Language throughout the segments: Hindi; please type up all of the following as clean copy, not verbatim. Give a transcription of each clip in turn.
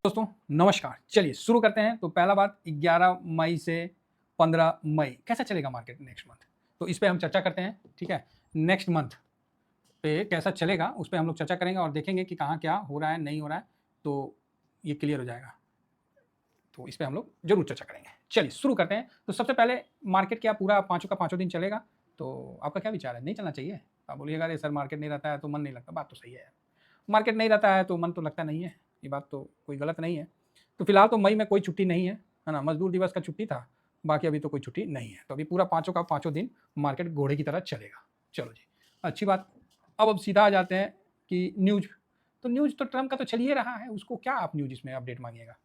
दोस्तों नमस्कार। चलिए शुरू करते हैं। तो पहला बात 11 मई से 15 मई कैसा चलेगा मार्केट नेक्स्ट मंथ, तो इस पे हम चर्चा करते हैं। ठीक है, नेक्स्ट मंथ पे कैसा चलेगा उस पे हम लोग चर्चा करेंगे और देखेंगे कि कहाँ क्या हो रहा है नहीं हो रहा है, तो ये क्लियर हो जाएगा। तो इस पे हम लोग जरूर चर्चा करेंगे। चलिए शुरू करते हैं। तो सबसे पहले मार्केट क्या पूरा पाँचों का पाँचों दिन चलेगा, तो आपका क्या विचार है? नहीं चलना चाहिए? आप बोलिएगा अरे सर मार्केट नहीं रहता है तो मन नहीं लगता। बात तो सही है, मार्केट नहीं रहता है तो मन तो लगता नहीं है, ये बात तो कोई गलत नहीं है। तो फिलहाल तो मई में कोई छुट्टी नहीं है ना, मजदूर दिवस का छुट्टी था, बाकी अभी तो कोई छुट्टी नहीं है। तो अभी पूरा पाँचों का पाँचों दिन मार्केट घोड़े की तरह चलेगा। चलो जी, अच्छी बात। अब सीधा आ जाते हैं कि न्यूज़। तो न्यूज़ तो ट्रम्प का तो चल ही रहा है, उसको क्या आप न्यूज़ इसमें अपडेट मांगिएगा?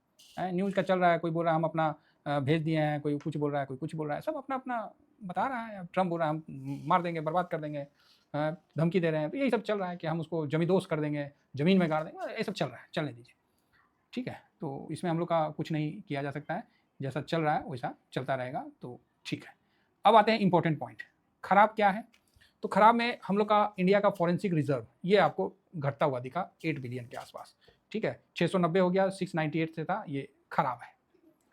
न्यूज़ का चल रहा है, कोई बोल रहा है हम अपना भेज दिए हैं, कोई कुछ बोल रहा है, कोई कुछ बोल रहा है, सब अपना अपना बता रहा है। अब ट्रम्प बोल रहा है हम मार देंगे, बर्बाद कर देंगे, धमकी दे रहे हैं। तो यही सब चल रहा है कि हम उसको जमींदोज कर देंगे, ज़मीन में गाड़ देंगे, ये सब चल रहा है, चलने दीजिए। ठीक है, तो इसमें हम लोग का कुछ नहीं किया जा सकता है, जैसा चल रहा है वैसा चलता रहेगा, तो ठीक है। अब आते हैं इंपॉर्टेंट पॉइंट, खराब क्या है? तो खराब में हम लोग का इंडिया का फॉरेंसिक रिजर्व ये आपको घटता हुआ दिखा 8 बिलियन के आसपास। ठीक है, 690 हो गया, 698 से था, ये खराब है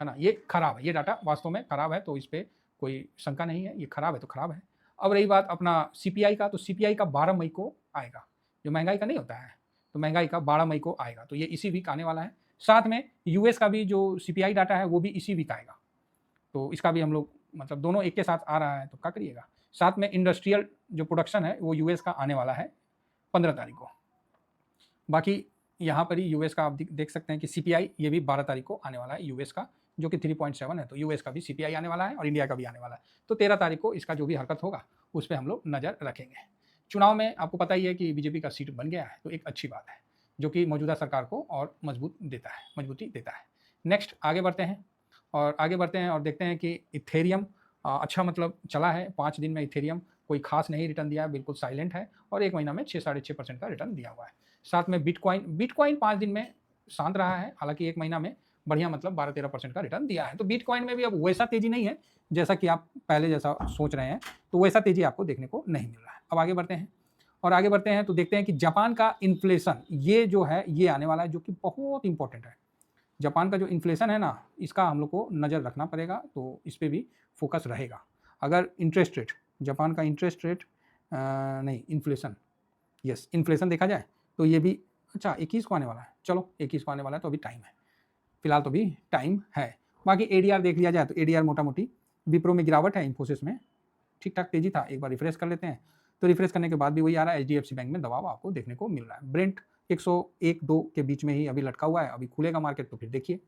ना, ये खराब है, ये डाटा वास्तव में खराब है, तो इस पर कोई शंका नहीं है, ये खराब है तो खराब है। अब रही बात अपना सीपीआई का, तो सीपीआई का 12 मई को आएगा, जो महंगाई का नहीं होता है, तो महंगाई का 12 मई को आएगा, तो ये इसी वीक आने वाला है। साथ में यूएस का भी जो सीपीआई डाटा है वो भी इसी वीक आएगा, तो इसका भी हम लोग मतलब दोनों एक के साथ आ रहा है, तो क्या करिएगा। साथ में इंडस्ट्रियल जो प्रोडक्शन है वो यूएस का आने वाला है 15 तारीख को। बाकी यहाँ पर ही यूएस का आप देख सकते हैं कि सीपीआई ये भी 12 तारीख को आने वाला है यूएस का, जो कि 3.7 है, तो यूएस का भी सीपीआई आने वाला है और इंडिया का भी आने वाला है। तो 13 तारीख को इसका जो भी हरकत होगा उस पर हम लोग नज़र रखेंगे। चुनाव में आपको पता ही है कि बीजेपी का सीट बन गया है, तो एक अच्छी बात है, जो कि मौजूदा सरकार को और मजबूती देता है। नेक्स्ट आगे बढ़ते हैं और देखते हैं कि इथेरियम अच्छा मतलब चला है। 5 दिन में इथेरियम कोई खास नहीं रिटर्न दिया है, बिल्कुल साइलेंट है, और एक महीना में 6-6.5% का रिटर्न दिया हुआ है। साथ में बिटकॉइन 5 दिन में शांत रहा है, हालांकि एक महीना में बढ़िया मतलब 12-13% का रिटर्न दिया है। तो बिटकॉइन में भी अब वैसा तेजी नहीं है जैसा कि आप पहले जैसा सोच रहे हैं, तो वैसा तेजी आपको देखने को नहीं मिल रहा है। अब आगे बढ़ते हैं तो देखते हैं कि जापान का इन्फ्लेशन ये जो है ये आने वाला है, जो कि बहुत इंपॉर्टेंट है। जापान का जो इन्फ्लेशन है ना, इसका हम लोग को नज़र रखना पड़ेगा, तो इस पर भी फोकस रहेगा। अगर इंटरेस्ट रेट, जापान का इंटरेस्ट रेट नहीं इन्फ्लेशन, यस इन्फ्लेशन देखा जाए तो ये भी अच्छा 21 को आने वाला है। चलो 21 को आने वाला है, तो अभी टाइम है, फिलहाल तो भी टाइम है। बाकी एडीआर देख लिया जाए तो एडीआर मोटा मोटी विप्रो में गिरावट है, इन्फोसिस में ठीक ठाक तेजी था। एक बार रिफ्रेश कर लेते हैं, तो रिफ्रेश करने के बाद भी वही आ रहा है, एचडीएफसी बैंक में दबाव आपको देखने को मिल रहा है। ब्रेंट 101-2 के बीच में ही अभी लटका हुआ है, अभी खुलेगा मार्केट तो फिर देखिए,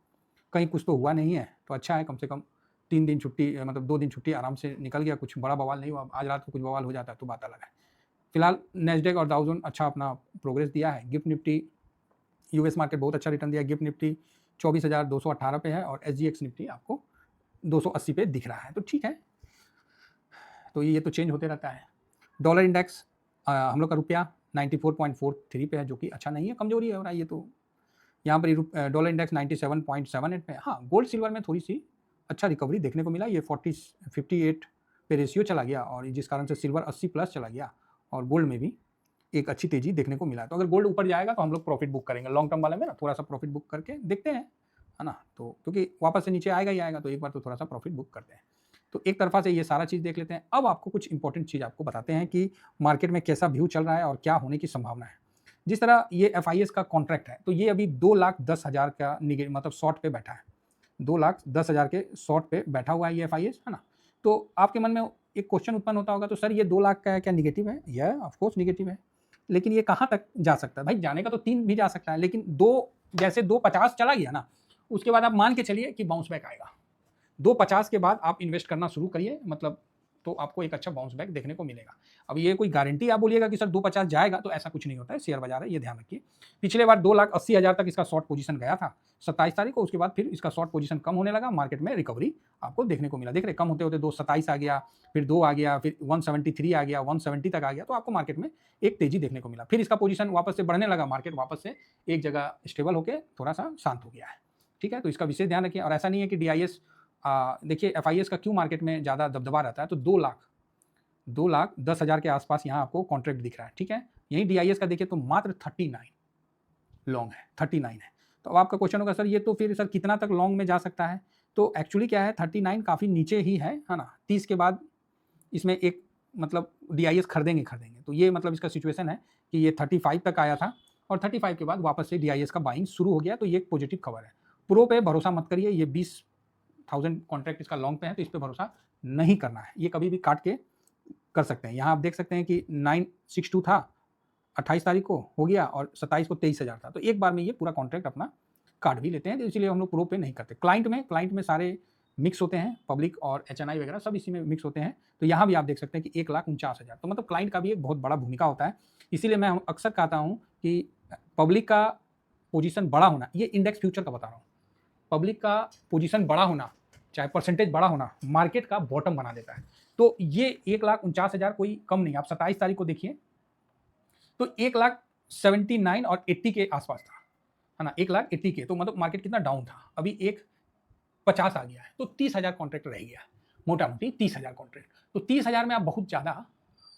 कहीं कुछ तो हुआ नहीं है तो अच्छा है, कम से कम 3 दिन छुट्टी मतलब 2 दिन छुट्टी आराम से निकल गया, कुछ बड़ा बवाल नहीं हुआ। आज रात को कुछ बवाल हो जाता है तो बात अलग है। फिलहाल नेस्डेक और डाउ जोन अच्छा अपना प्रोग्रेस दिया है। गिफ्ट निफ्टी यूएस मार्केट बहुत अच्छा रिटर्न दिया। गिफ्ट निफ्टी 24,218 पे है और एसजीएक्स निफ्टी आपको 280 पे दिख रहा है, तो ठीक है। तो ये तो चेंज होते रहता है। डॉलर इंडेक्स हम लोग का रुपया 94.43 पे है, जो कि अच्छा नहीं है, कमजोरी है हो रहा है ये तो। यहाँ पर डॉलर इंडेक्स 97.78 पे है। हाँ, गोल्ड सिल्वर में थोड़ी सी अच्छा रिकवरी देखने को मिला, ये 58 पे रेशियो चला गया, और जिस कारण से सिल्वर 80 प्लस चला गया, और गोल्ड में भी एक अच्छी तेजी देखने को मिला। तो अगर गोल्ड ऊपर जाएगा तो हम लोग प्रॉफिट बुक करेंगे लॉन्ग टर्म वाले में ना, थोड़ा सा प्रॉफिट बुक करके देखते हैं, है ना। तो क्योंकि वापस से नीचे आएगा ही आएगा, तो एक बार तो थोड़ा सा प्रॉफिट बुक करते हैं। तो एक तरफा से ये सारा चीज़ देख लेते हैं। अब आपको कुछ इंपॉर्टेंट चीज़ आपको बताते हैं कि मार्केट में कैसा व्यू चल रहा है और क्या होने की संभावना है। जिस तरह ये एफआईएस का कॉन्ट्रैक्ट है, तो ये अभी 2,10,000 का मतलब शॉर्ट पे बैठा है, 2,10,000 के शॉर्ट पे बैठा हुआ है ये एफआईएस, है ना। तो आपके मन में एक क्वेश्चन उत्पन्न होता होगा, तो सर ये 2 लाख का क्या निगेटिव है? यह ऑफकोर्स निगेटिव है, लेकिन ये कहाँ तक जा सकता है? भाई जाने का तो 3 भी जा सकता है, लेकिन 2 जैसे 250 चला गया ना, उसके बाद आप मान के चलिए कि बाउंस बैक आएगा। 250 के बाद आप इन्वेस्ट करना शुरू करिए, मतलब तो आपको एक अच्छा बाउंस बैक देखने को मिलेगा। अब ये कोई गारंटी आप बोलिएगा कि सर 250 जाएगा, तो ऐसा कुछ नहीं होता है, शेयर बाजार है, ये ध्यान रखिए। पिछले बार 2,80,000 तक इसका शॉर्ट पोजीशन गया था 27 तारीख को, उसके बाद फिर इसका शॉर्ट पोजीशन कम होने लगा, मार्केट में रिकवरी आपको देखने को मिला। देख रहे कम होते होते 227 आ गया, फिर 2 आ गया, फिर 173 आ गया, 170 तक आ गया, तो आपको मार्केट में एक तेजी देखने को मिला। फिर इसका पोजीशन वापस से बढ़ने लगा, मार्केट वापस से एक जगह स्टेबल होकर थोड़ा सा शांत हो गया है। ठीक है, तो इसका विशेष ध्यान रखिए। और ऐसा नहीं है कि डीआईएस देखिए एफआईएस का क्यों मार्केट में ज़्यादा दबदबा रहता है, तो 2,10,000 के आसपास यहाँ आपको कॉन्ट्रैक्ट दिख रहा है। ठीक है, यही डीआईएस का देखिए तो मात्र 39 लॉन्ग है, 39 है। तो अब आपका क्वेश्चन होगा सर ये तो फिर सर कितना तक लॉन्ग में जा सकता है? तो एक्चुअली क्या है 39 काफ़ी नीचे ही है ना? 30 के बाद इसमें एक मतलब DIS खरीदेंगे। तो ये मतलब इसका सिचुएशन है कि ये 35 तक आया था और 35 के बाद वापस से DIS का बाइंग शुरू हो गया, तो ये एक पॉजिटिव खबर है। प्रो पे भरोसा मत करिए, ये 20,000 कॉन्ट्रैक्ट इसका लॉन्ग पे है, तो इस पे भरोसा नहीं करना है। ये कभी भी काट के कर सकते हैं। यहाँ आप देख सकते हैं कि 962 था, 28 तारीख को हो गया और 27 को 23,000 था, तो एक बार में ये पूरा कॉन्ट्रैक्ट अपना काट भी लेते हैं, तो इसलिए हम लोग प्रो पे नहीं करते। क्लाइंट में सारे मिक्स होते हैं, पब्लिक और HNI वगैरह सब इसी में मिक्स होते हैं। तो यहाँ भी आप देख सकते हैं कि 1,49,000, तो मतलब क्लाइंट का भी एक बहुत बड़ा भूमिका होता है। इसीलिए मैं अक्सर कहता हूँ कि पब्लिक का पोजीशन बड़ा होना, ये इंडेक्स फ्यूचर का बता रहा हूँ, पब्लिक का पोजीशन बड़ा होना, चाहे परसेंटेज बड़ा होना, मार्केट का बॉटम बना देता है। तो ये 1,49,000 कोई कम नहीं। आप 27 तारीख को देखिए तो 1,79,000 और 80 के आसपास था, है ना, 1,80,000 के, तो मतलब मार्केट कितना डाउन था, अभी 1,50 आ गया है, तो 30,000 कॉन्ट्रैक्ट रह गया, मोटा मोटी 30,000 कॉन्ट्रैक्ट। तो 30,000 में आप बहुत ज़्यादा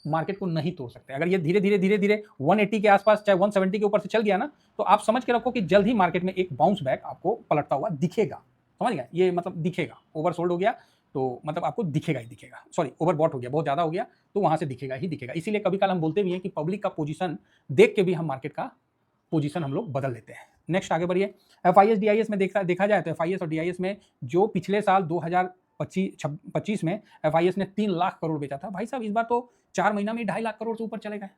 मार्केट को नहीं तोड़ सकते। अगर ये धीरे धीरे 180 के आसपास चाहे 170 के ऊपर से चल गया ना, तो आप समझ के रखो कि जल्द ही मार्केट में एक बाउंस बैक आपको पलटता हुआ दिखेगा। समझ गए, ये मतलब दिखेगा। ओवरसोल्ड हो गया तो मतलब आपको दिखेगा ही दिखेगा, सॉरी ओवरबॉट हो गया, बहुत ज़्यादा हो गया तो वहाँ से दिखेगा ही दिखेगा। इसीलिए कभी कल हम बोलते भी हैं कि पब्लिक का पोजीशन देख के भी हम मार्केट का पोजीशन हम लोग बदल लेते हैं। नेक्स्ट आगे बढ़िए। FIS DIS में देखा जाए तो FIS और DIS में जो पिछले साल 2025 में FIS ने 3 लाख करोड़ बेचा था, भाई साहब इस बार तो 4 महीना में 2.5 लाख करोड़ से ऊपर चले गए,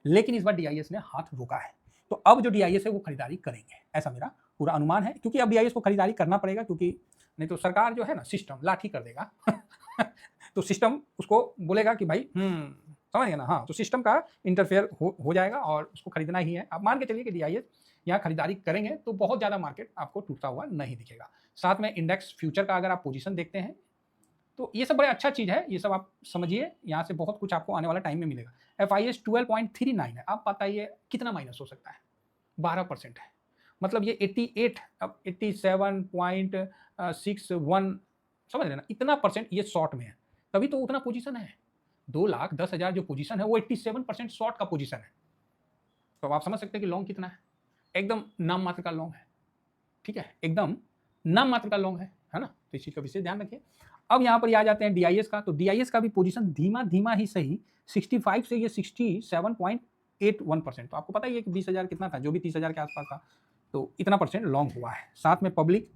लेकिन इस बार DIS ने हाथ रोका है। तो अब जो DIS है वो खरीदारी करेंगे, ऐसा मेरा पूरा अनुमान है, क्योंकि अब DIS को खरीदारी करना पड़ेगा, क्योंकि नहीं तो सरकार जो है ना सिस्टम लाठी कर देगा तो सिस्टम उसको बोलेगा कि भाई समझ गए ना, हाँ, तो सिस्टम का इंटरफेयर हो जाएगा और उसको खरीदना ही है। आप मान के चलिए कि DIS यहाँ खरीदारी करेंगे तो बहुत ज़्यादा मार्केट आपको टूटता हुआ नहीं दिखेगा। साथ में इंडेक्स फ्यूचर का अगर आप पोजीशन देखते हैं तो ये सब बड़ा अच्छा चीज़ है, ये सब आप समझिए, यहाँ से बहुत कुछ आपको आने वाला टाइम में मिलेगा। FIS 12.39 है, आप बताइए कितना माइनस हो सकता है? 12% है, मतलब ये 88 अब 87.61 समझ रहे ना, इतना परसेंट ये शॉर्ट में है, तभी तो उतना पोजीशन है। 2,10,000 जो पोजीशन है वो 87% शॉर्ट का पोजीशन है। तो आप समझ सकते हैं कि लॉन्ग कितना है, एकदम नाम मात्र का लॉन्ग है, ठीक है, एकदम नाम मात्र का लॉन्ग है ना, तो इस चीज़ का विशेष ध्यान रखिए। अब यहाँ पर आ जाते हैं DIS का, तो DIS का भी पोजीशन धीमा ही सही 65 से ये 67.81%, तो आपको पता ही है कि 20,000 कितना था, जो भी 30,000 के आसपास था, तो इतना परसेंट लॉन्ग हुआ है। साथ में पब्लिक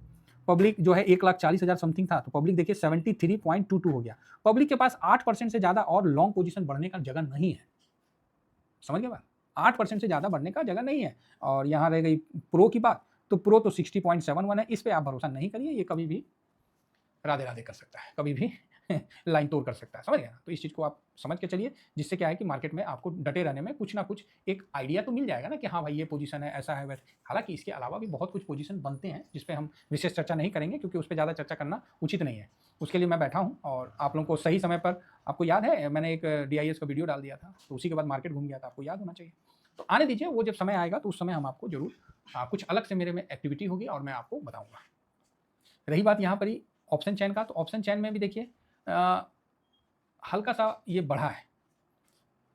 जो है 1,40,000 समथिंग था, तो पब्लिक देखिए 73.22 हो गया। पब्लिक के पास 8% से ज़्यादा और लॉन्ग पोजीशन बढ़ने का जगह नहीं है, समझ गए बात, 8% से ज़्यादा बढ़ने का जगह नहीं है। और यहाँ रह गई प्रो की बात, तो प्रो तो 60.71 है, इस पर आप भरोसा नहीं करिए, ये कभी भी राधे राधे कर सकता है, कभी भी लाइन तोड़ कर सकता है, समझ गए ना। तो इस चीज़ को आप समझ के चलिए, जिससे क्या है कि मार्केट में आपको डटे रहने में कुछ ना कुछ एक आइडिया तो मिल जाएगा ना कि हाँ भाई ये पोजीशन है, ऐसा है वैसा। हालांकि इसके अलावा भी बहुत कुछ पोजीशन बनते हैं जिस पे हम विशेष चर्चा नहीं करेंगे, क्योंकि उस पर ज़्यादा चर्चा करना उचित नहीं है। उसके लिए मैं बैठा हूँ और आप लोगों को सही समय पर, आपको याद है मैंने एक DIS का वीडियो डाल दिया था, तो उसी के बाद मार्केट घूम गया था, आपको याद होना चाहिए। तो आने दीजिए, वो जब समय आएगा तो उस समय हम आपको जरूर कुछ अलग से मेरे में एक्टिविटी होगी और मैं आपको बताऊँगा। रही बात यहाँ पर ही ऑप्शन चैन का, तो ऑप्शन चैन में भी देखिए हल्का सा ये बढ़ा है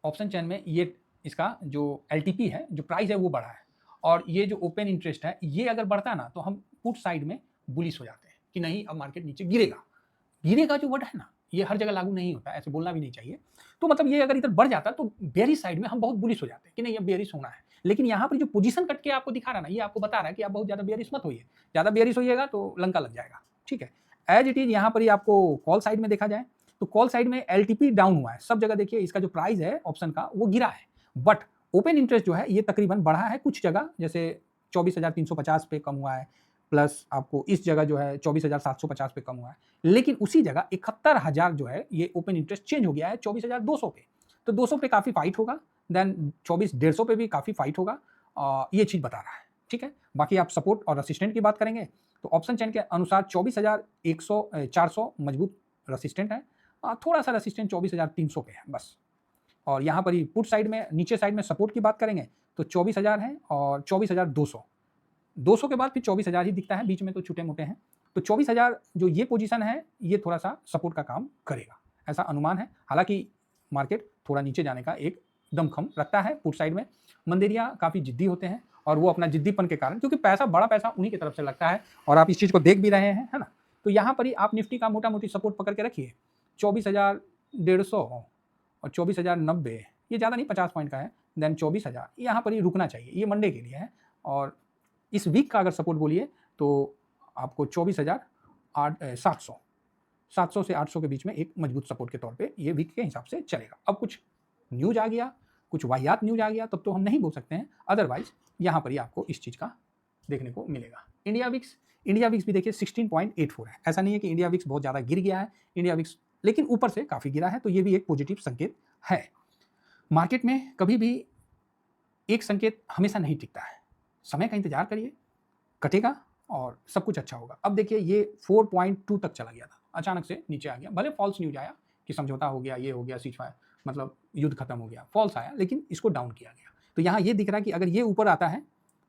ऑप्शन चैन में, ये इसका जो LTP है, जो प्राइस है वो बढ़ा है, और ये जो ओपन इंटरेस्ट है ये अगर बढ़ता है ना, तो हम पुट साइड में बुलिश हो जाते हैं कि नहीं अब मार्केट नीचे गिरेगा जो वर्ड है ना, ये हर जगह लागू नहीं होता, ऐसे बोलना भी नहीं चाहिए। तो मतलब ये अगर इधर बढ़ जाता तो बेयरिश साइड में हम बहुत बुलिश हो जाते हैं कि नहीं अब बेयरिश होना है। लेकिन यहाँ पर जो पोजीशन कट के आपको दिखा रहा ना, ये आपको बता रहा है कि आप बहुत ज़्यादा बेयरिश मत होइए, ज़्यादा बेयरिश होइएगा तो लंका लग जाएगा, ठीक है। एज इट इज यहाँ पर ही आपको कॉल साइड में देखा जाए तो कॉल साइड में LTP डाउन हुआ है, सब जगह देखिए इसका जो प्राइस है ऑप्शन का वो गिरा है, बट ओपन इंटरेस्ट जो है ये तकरीबन बढ़ा है कुछ जगह, जैसे 24,350 पे कम हुआ है, प्लस आपको इस जगह जो है 24,750 पे कम हुआ है, लेकिन उसी जगह 71,000 जो है ये ओपन इंटरेस्ट चेंज हो गया है 24,200 पे, तो 200 पे काफ़ी फाइट होगा, देन 24,150 पे भी काफ़ी फाइट होगा, ये चीज़ बता रहा है, ठीक है। बाकी आप सपोर्ट और असिस्टेंट की बात करेंगे तो ऑप्शन चैन के अनुसार 24,400 मजबूत रसिस्टेंट है, थोड़ा सा रसिस्टेंट 24,300 पे है बस। और यहाँ पर ही पुट साइड में, नीचे साइड में सपोर्ट की बात करेंगे तो 24,000 है और 24,200, 200 के बाद फिर 24,000 ही दिखता है, बीच में तो छोटे मोटे हैं, तो 24,000 जो ये पोजीशन है ये थोड़ा सा सपोर्ट का काम करेगा, ऐसा अनुमान है। हालांकि मार्केट थोड़ा नीचे जाने का एक दमखम रखता है पुट साइड में, मंदेरिया काफ़ी जिद्दी होते हैं और वो अपना जिद्दीपन के कारण, क्योंकि पैसा, बड़ा पैसा उन्हीं की तरफ से लगता है और आप इस चीज़ को देख भी रहे हैं, है ना। तो यहाँ पर ही आप निफ्टी का मोटा मोटी सपोर्ट पकड़ के रखिए 24,150 और 24,090, ये ज़्यादा नहीं 50 पॉइंट का है, देन 24,000 यहाँ पर ही रुकना चाहिए, ये मंडे के लिए है। और इस वीक का अगर सपोर्ट बोलिए तो आपको 700 से 800 के बीच में एक मजबूत सपोर्ट के तौर पे ये वीक के हिसाब से चलेगा। अब कुछ न्यूज आ गया, कुछ वाहियात न्यूज आ गया, तब तो हम नहीं बोल सकते हैं, अदरवाइज यहाँ पर ही आपको इस चीज़ का देखने को मिलेगा। इंडिया विक्स भी देखिए 16.84 है, ऐसा नहीं है कि इंडिया विक्स बहुत ज़्यादा गिर गया है, इंडिया विक्स लेकिन ऊपर से काफ़ी गिरा है, तो ये भी एक पॉजिटिव संकेत है। मार्केट में कभी भी एक संकेत हमेशा नहीं टिकता है, समय का इंतजार करिए, कटेगा और सब कुछ अच्छा होगा। अब देखिए ये 4.2 तक चला गया था, अचानक से नीचे आ गया, भले फॉल्स न्यूज आया कि समझौता हो गया, ये हो गया, सीजफायर मतलब युद्ध खत्म हो गया, फॉल्स आया, लेकिन इसको डाउन किया गया। तो यहाँ ये दिख रहा है कि अगर ये ऊपर आता है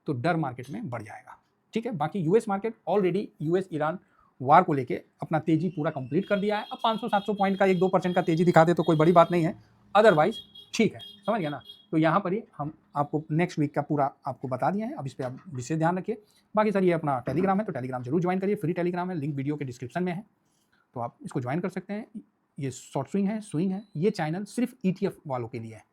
तो डर मार्केट में बढ़ जाएगा, ठीक है। बाकी US market already US Iran war को लेके अपना तेजी पूरा कंप्लीट कर दिया है। अब 500-700 पॉइंट का 1-2% का तेजी दिखा दे तो कोई बड़ी बात नहीं है, अदरवाइज ठीक है, समझ गया ना। तो यहाँ पर ही हम आपको नेक्स्ट वीक का पूरा आपको बता दिया है, अब इस पर आप विशेष ध्यान रखिए। बाकी सर ये अपना टेलीग्राम है, तो टेलीग्राम जरूर ज्वाइन करिए, फ्री टेलीग्राम है, लिंक वीडियो के डिस्क्रिप्शन में है, तो आप इसको ज्वाइन कर सकते हैं। ये शॉर्ट स्विंग है, ये चैनल सिर्फ ETF वालों के लिए है,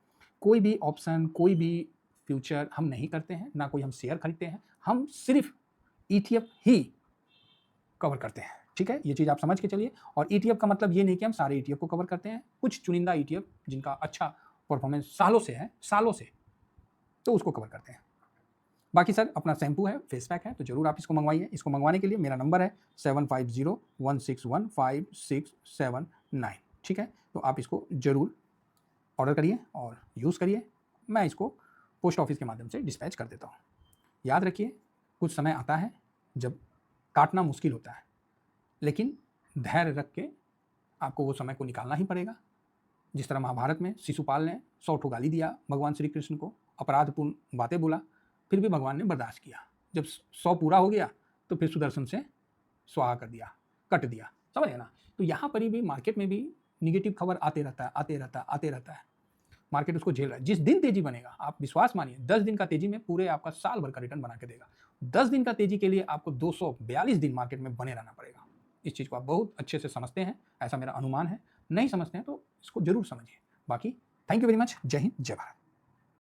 कोई भी ऑप्शन, कोई भी फ्यूचर हम नहीं करते हैं, ना कोई हम शेयर खरीदते हैं, हम सिर्फ ETF ही कवर करते हैं, ठीक है। ये चीज़ आप समझ के चलिए। और ETF का मतलब ये नहीं कि हम सारे ETF को कवर करते हैं, कुछ चुनिंदा ETF जिनका अच्छा परफॉर्मेंस सालों से, तो उसको कवर करते हैं। बाकी सर अपना शैम्पू है, फेस पैक है, तो जरूर आप इसको मंगवाइए। इसको मंगवाने के लिए मेरा नंबर है 7501615679, ठीक है। तो आप इसको जरूर ऑर्डर करिए और यूज़ करिए, मैं इसको पोस्ट ऑफिस के माध्यम से डिस्पैच कर देता हूँ। याद रखिए, कुछ समय आता है जब काटना मुश्किल होता है, लेकिन धैर्य रख के आपको वो समय को निकालना ही पड़ेगा। जिस तरह महाभारत में शिशुपाल ने 100 ठो गाली दिया भगवान श्री कृष्ण को, अपराधपूर्ण बातें बोला, फिर भी भगवान ने बर्दाश्त किया। जब 100 पूरा हो गया तो फिर सुदर्शन से स्वाहा कर दिया, कट दिया, समझ गए ना। तो यहाँ पर भी मार्केट में भी निगेटिव खबर आते रहता है, मार्केट उसको झेल रहा है। जिस दिन तेजी बनेगा, आप विश्वास मानिए 10 दिन का तेजी में पूरे आपका साल भर का रिटर्न बना के देगा। 10 दिन का तेजी के लिए आपको 242 दिन मार्केट में बने रहना पड़ेगा। इस चीज़ को आप बहुत अच्छे से समझते हैं, ऐसा मेरा अनुमान है। नहीं समझते हैं तो इसको जरूर समझिए। बाकी थैंक यू वेरी मच, जय हिंद, जय भारत।